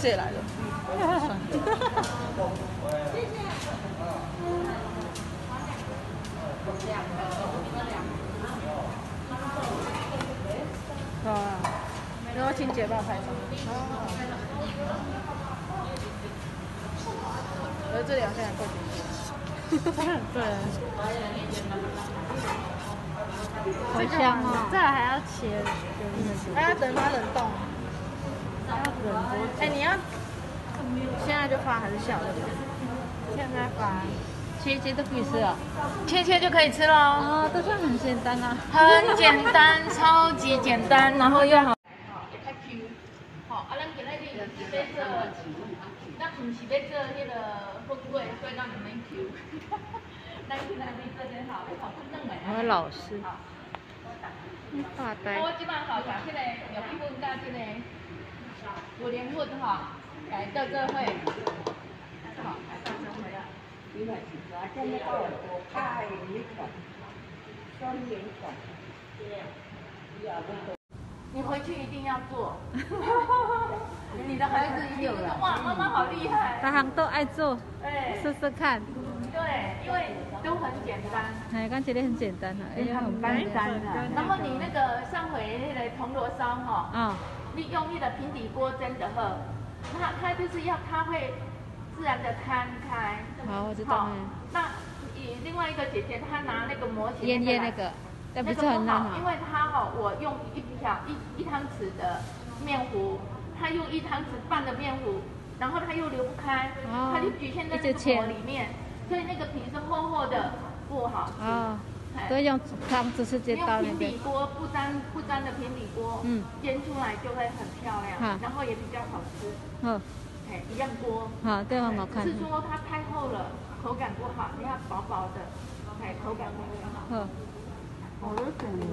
姐来了。啊，然后请姐帮我拍照。而这里好像还贵点。对。好香哦！这还要切，还要等它冷冻。还要冷多久？哎，你要现在就发还是下午就发？现在发，切都可以吃了，切就可以吃喽。哦，这算很简单啊。很简单，超级简单，然后又好。好，啊，咱今日是要做，咱唔是要做迄个火粿，所以咱唔免 Q。咱今日要做点好，要炒嫩的。我老师。发呆。我即摆吼，把迄个肉粉甲即个五莲粉吼，来倒做伙，好，来倒做伙啊。你回去一定要做。你的孩子一定说哇，妈妈好厉害。大行都爱做，试试看。对，因为都很简单。哎，刚觉得很简单啊，哎呀，很简单的。然后你那个上回那个铜锣烧哈，你用那个平底锅蒸的喝，它就是要它会自然的摊开。好，我知道。那另外一个姐姐她拿那个模型腌那个，那不是很好，因为它我用一汤匙的面糊，它用1汤匙半的面糊，然后它又流不开，它就局限在那个模里面，所以那个皮是厚厚的，不好吃。所以用汤匙直接倒那用平底锅不粘的平底锅，煎出来就会很漂亮，然后也比较好吃。一样锅。好，对，很好看。是说它太厚了，口感不好，你要薄薄的，口感会很好。我都懂了。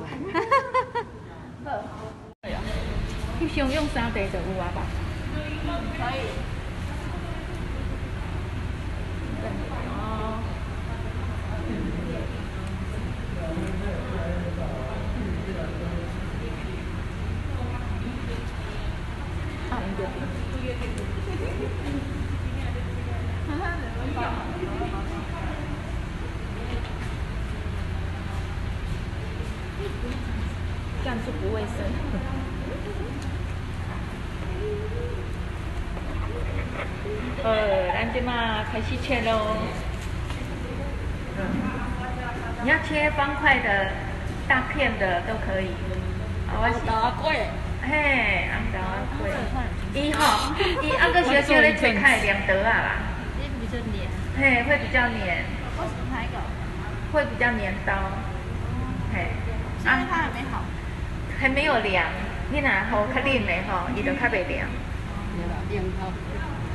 你想用沙地就有啊吧？可以。哦。这样是不卫生。咱这嘛开始切喽。你要切方块的、大片的都可以。我是豆粿。嘿，红豆粿。伊个小小咧切开凉得啊啦。比较黏。嘿，会比较黏。为什么哪一个？会比较黏刀。嘿。因为它还没好。还没有凉，你若好较冷的吼，伊就较袂凉。凉头，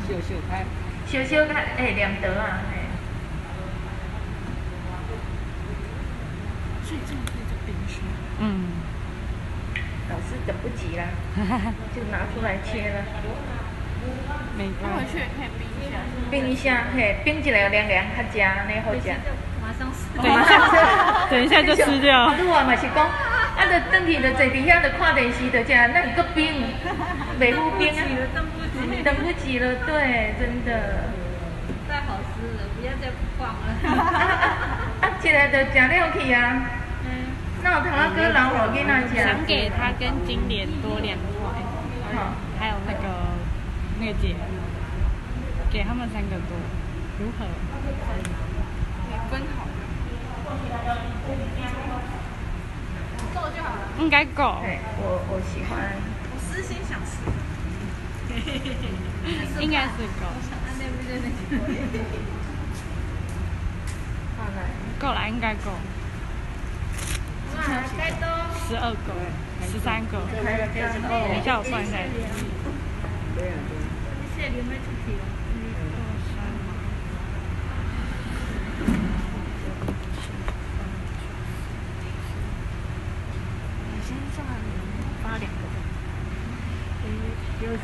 小开。小较凉得啊，嘿。所以这个可以做冰箱。老师等不及啦，就拿出来切了。那回去也可以冰一下。冰一下，嘿，冰起来凉凉，较食安尼好食。马上吃。等一下就吃掉。你话嘛是讲。啊，就转去就坐伫遐，就看电视，就这样，那你个冰，袂敷冰啊，等不及了，对，真的。太好吃了，不要再放了。起来就食了去啊。那有通啊，搁留互囡仔食。想给他跟金莲多2块，还有那个姐，给他们3个多，如何？你分好。够就好了，应该够。对，我喜欢。我私心想吃。应该是够。够了，应该够。该多。12个，13个。等一下我算一下。谢谢你们出题了。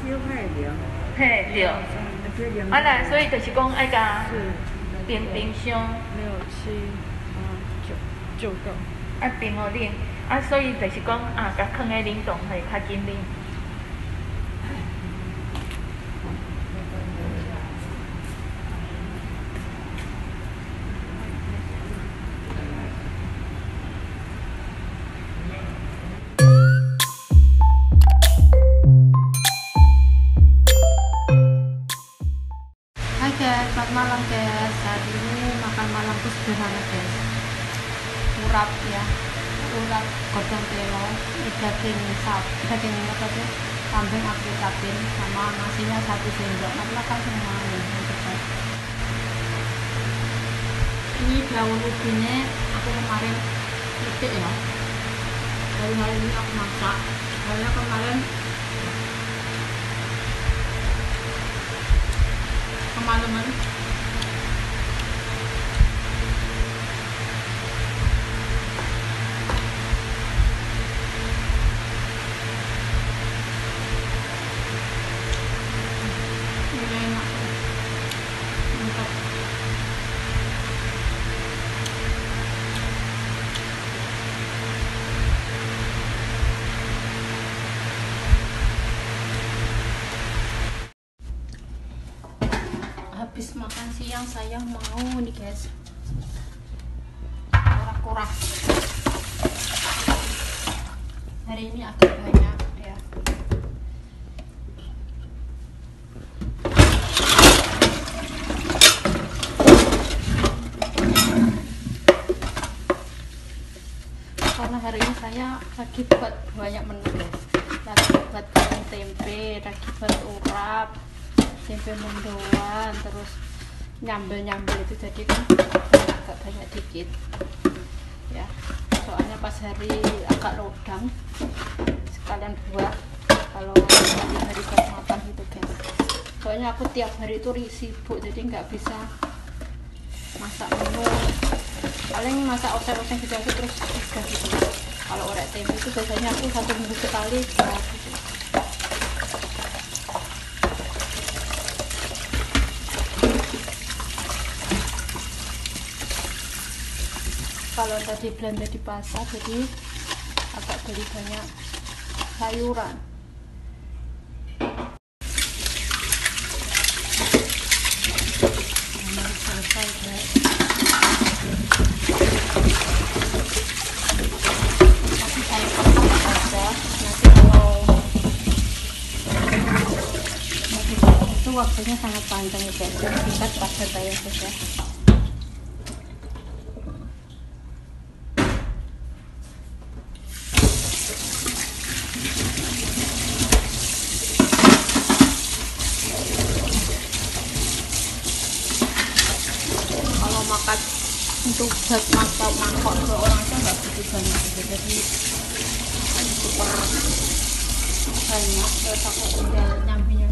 小块凉。嘿，对。啊来，所以就是讲爱甲冰箱。6、7、8、9个。啊冰互冷，啊所以就是讲甲放在冷冻会较紧冷。guys, saat ini makan malamku sederhana guys. Urap ya, urap godong telo, daging apa tuh, kambing aku ucapin sama nasinya 1 sendok. Aku makan semuanya guys. Ini daun ubinya aku kemarin petik ya. Dari hari ini aku masak. Soalnya kemarin kemalaman habis makan siang saya mau nih guys kurang-kurang. Hari ini agak banyak ya. Karena hari ini saya lagi buat banyak menu guys. Lagi buat tempe, lagi buat urap, tempe mendoan, terus nyambel itu, jadi kan agak banyak dikit ya, soalnya pas hari agak lodang sekalian buat kalau hari buat makan gitu guys. Soalnya aku tiap hari itu sibuk, jadi nggak bisa masak menu, paling masak oseng-oseng gitu aja terus udah gitu. Kalau orek tempe itu biasanya aku 1 minggu sekali buat gitu. Kalau tadi belanja di pasar, jadi agak beli banyak sayuran. Nah, selesai guys. Nanti saya potong aja. Nanti kalau itu waktunya sangat panjang ya guys. Singkat padat ya guys ya. Makan untuk buat mangkok 2 orang aja nggak begitu banyak gitu. Jadi super banyak, terus aku tinggal nyambi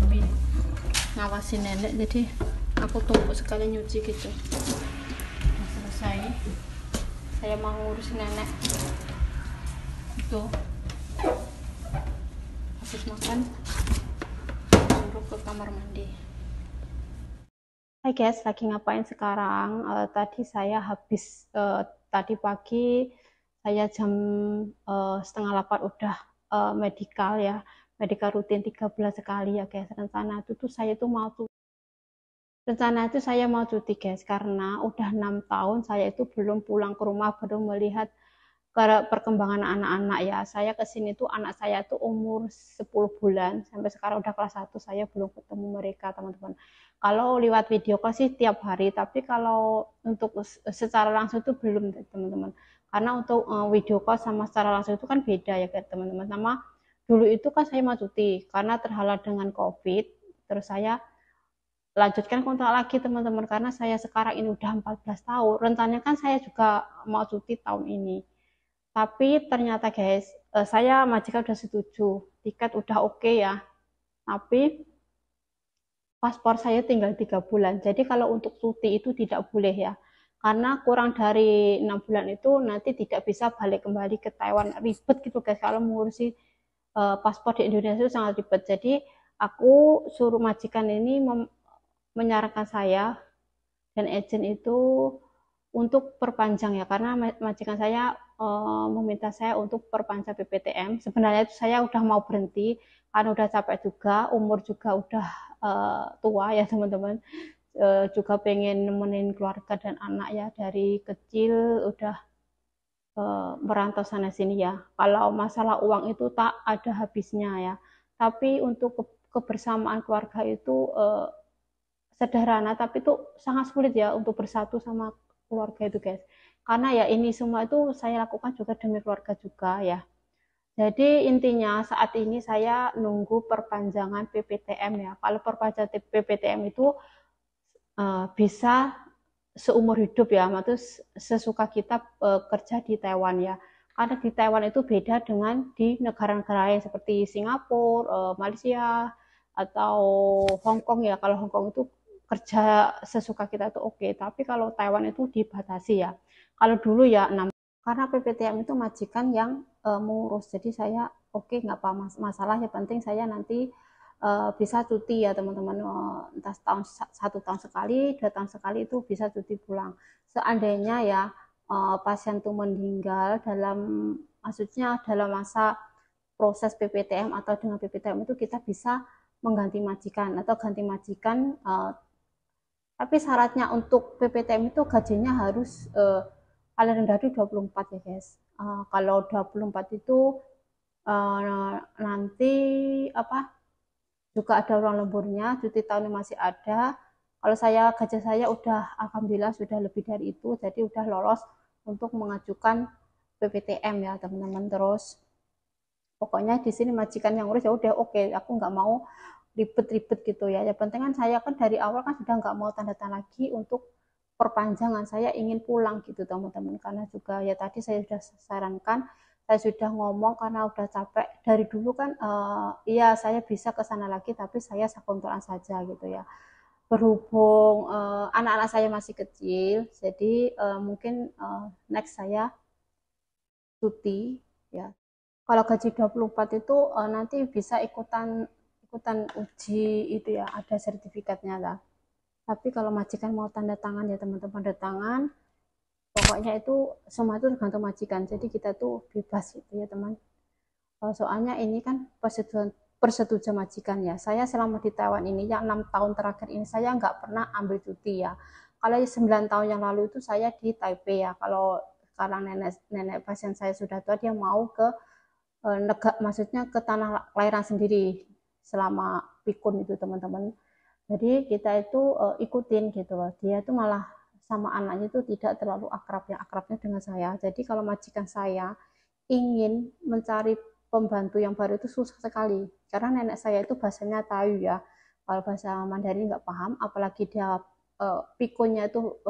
ngawasin nenek, jadi aku tumpuk sekali nyuci gitu. Nah, selesai saya mau ngurusin nenek itu, habis makan suruh ke kamar mandi. Hai guys, lagi ngapain sekarang? Tadi saya habis tadi pagi saya jam 7:30 udah medical ya, medical rutin 3 bulan sekali ya guys. Rencana itu saya mau cuti guys, karena udah 6 tahun saya itu belum pulang ke rumah, baru melihat perkembangan anak-anak ya. Saya kesini tuh anak saya tuh umur 10 bulan, sampai sekarang udah kelas 1, saya belum ketemu mereka teman-teman. Kalau lewat video call sih tiap hari, tapi kalau untuk secara langsung itu belum teman-teman. Karena untuk video call sama secara langsung itu kan beda ya teman-teman. Sama dulu itu kan saya mau cuti karena terhalang dengan COVID, terus saya lanjutkan kontrak lagi teman-teman, karena saya sekarang ini udah 14 tahun. Rencananya kan saya juga mau cuti tahun ini. Tapi ternyata guys, saya majikan udah setuju, tiket udah oke ya. Tapi paspor saya tinggal 3 bulan. Jadi kalau untuk cuti itu tidak boleh ya. Karena kurang dari 6 bulan itu nanti tidak bisa balik kembali ke Taiwan. Ribet gitu guys, kalau mengurusi paspor di Indonesia itu sangat ribet. Jadi aku suruh majikan ini menyarankan saya dan agen itu untuk perpanjang ya, karena majikan saya meminta saya untuk perpanjang PPTM. Sebenarnya itu saya udah mau berhenti karena udah capek juga, umur juga udah tua ya teman-teman, juga pengen nemenin keluarga dan anak ya, dari kecil udah merantau sana sini ya. Kalau masalah uang itu tak ada habisnya ya, tapi untuk kebersamaan keluarga itu sederhana tapi itu sangat sulit ya untuk bersatu sama keluarga itu guys, karena ya ini semua itu saya lakukan juga demi keluarga juga ya. Jadi intinya saat ini saya nunggu perpanjangan PPTM ya. Kalau perpanjangan PPTM itu bisa seumur hidup ya, maksudnya sesuka kita kerja di Taiwan ya. Karena di Taiwan itu beda dengan di negara-negara lain seperti Singapura, Malaysia, atau Hong Kong ya. Kalau Hong Kong itu kerja sesuka kita itu oke, tapi kalau Taiwan itu dibatasi ya. Kalau dulu ya 6, karena PPTM itu majikan yang mengurus, jadi saya oke, nggak apa masalah, ya penting saya nanti bisa cuti ya teman-teman, entah setahun, 1 tahun sekali, 2 tahun sekali itu bisa cuti pulang. Seandainya ya pasien itu meninggal maksudnya dalam masa proses PPTM atau dengan PPTM itu kita bisa mengganti majikan atau ganti majikan, tapi syaratnya untuk PPTM itu gajinya harus paling rendah itu 24 ya guys. Kalau 24 itu nanti apa juga ada orang lemburnya, cuti tahunnya masih ada. Kalau gaji saya udah alhamdulillah sudah lebih dari itu, jadi udah lolos untuk mengajukan PPTM ya teman-teman. Terus pokoknya di sini majikan yang urus ya udah oke, aku nggak mau ribet-ribet gitu ya. Yang penting kan saya kan dari awal kan sudah nggak mau tanda tangan lagi untuk perpanjangan, saya ingin pulang gitu teman-teman, karena juga ya tadi saya sudah sarankan, saya sudah ngomong karena udah capek dari dulu kan, iya saya bisa ke sana lagi tapi saya sekontrolan saja gitu ya, berhubung anak-anak saya masih kecil, jadi mungkin next saya cuti ya. Kalau gaji 24 itu nanti bisa ikutan uji itu ya, ada sertifikatnya lah. Tapi kalau majikan mau tanda tangan ya teman-teman, tanda tangan, pokoknya itu semua itu tergantung majikan, jadi kita tuh bebas gitu ya teman. Soalnya ini kan persetujuan majikan ya. Saya selama di Taiwan ini yang 6 tahun terakhir ini saya nggak pernah ambil cuti ya. Kalau 9 tahun yang lalu itu saya di Taipei ya. Kalau sekarang nenek pasien saya sudah tua, dia mau ke maksudnya ke tanah kelahiran sendiri selama pikun itu teman-teman. Jadi kita itu ikutin gitu loh. Dia itu malah sama anaknya itu tidak terlalu akrabnya dengan saya. Jadi kalau majikan saya ingin mencari pembantu yang baru itu susah sekali. Karena nenek saya itu bahasanya Tayu ya. Kalau bahasa Mandarin nggak paham, apalagi dia pikunnya itu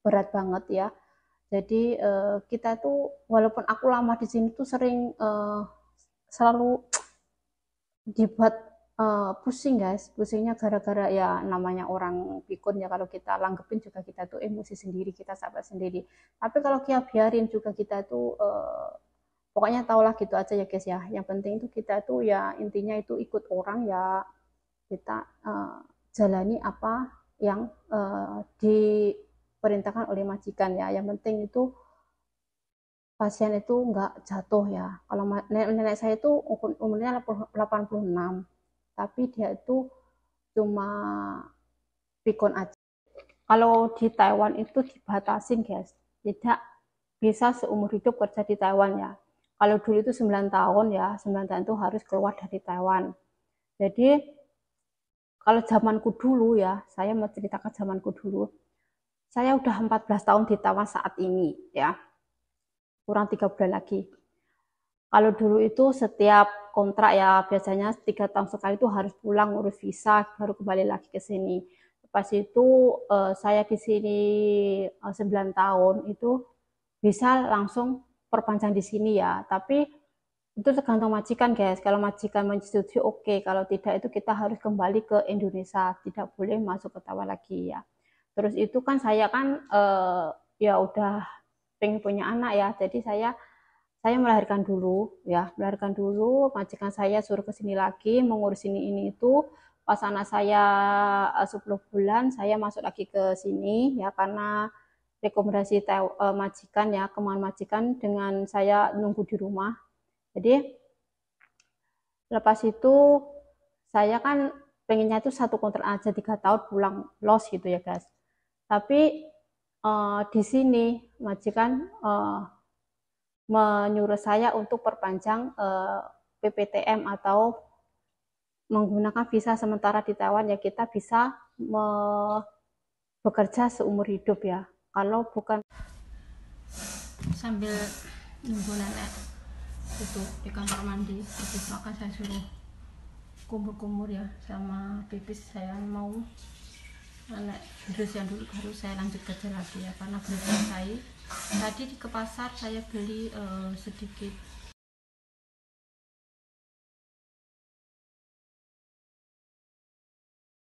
berat banget ya. Jadi kita tuh walaupun aku lama di sini tuh sering selalu dibuat pusing guys, pusingnya gara-gara ya namanya orang pikun ya, kalau kita langgepin juga kita tuh emosi sendiri, kita sabar sendiri. Tapi kalau kita biarin juga kita tuh pokoknya taulah gitu aja ya guys ya. Yang penting itu kita tuh ya intinya itu ikut orang ya, kita jalani apa yang diperintahkan oleh majikan ya. Yang penting itu pasien itu nggak jatuh ya. Kalau nenek saya itu umurnya 86, tapi dia itu cuma pikun aja. Kalau di Taiwan itu dibatasin guys, tidak bisa seumur hidup kerja di Taiwan ya. Kalau dulu itu 9 tahun ya, 9 tahun itu harus keluar dari Taiwan. Jadi kalau zamanku dulu ya, saya mau ceritakan zamanku dulu, saya udah 14 tahun di Taiwan saat ini ya, kurang 3 bulan lagi. Kalau dulu itu setiap kontrak ya biasanya 3 tahun sekali itu harus pulang ngurus visa baru kembali lagi ke sini. Pas itu saya di sini 9 tahun itu bisa langsung perpanjang di sini ya. Tapi itu tergantung majikan guys. Kalau majikan menyetujui oke, kalau tidak itu kita harus kembali ke Indonesia, tidak boleh masuk ke Taiwan lagi ya. Terus itu kan saya kan ya udah pengen punya anak ya, jadi saya melahirkan dulu ya, majikan saya suruh ke sini lagi mengurus ini itu. Pas anak saya 10 bulan saya masuk lagi ke sini ya, karena rekomendasi majikan ya, kemauan majikan dengan saya nunggu di rumah. Jadi lepas itu saya kan pengennya itu 1 kontrak aja 3 tahun pulang los gitu ya guys. Tapi di sini majikan menyuruh saya untuk perpanjang PPTM atau menggunakan visa sementara di Taiwan ya, kita bisa bekerja seumur hidup ya. Kalau bukan sambil nunggu nenek itu di kamar mandi, pipis, maka saya suruh kumur-kumur ya sama pipis. Saya mau nenek bersihan dulu baru saya lanjut kerja lagi ya, karena belum selesai. Tadi ke pasar saya beli sedikit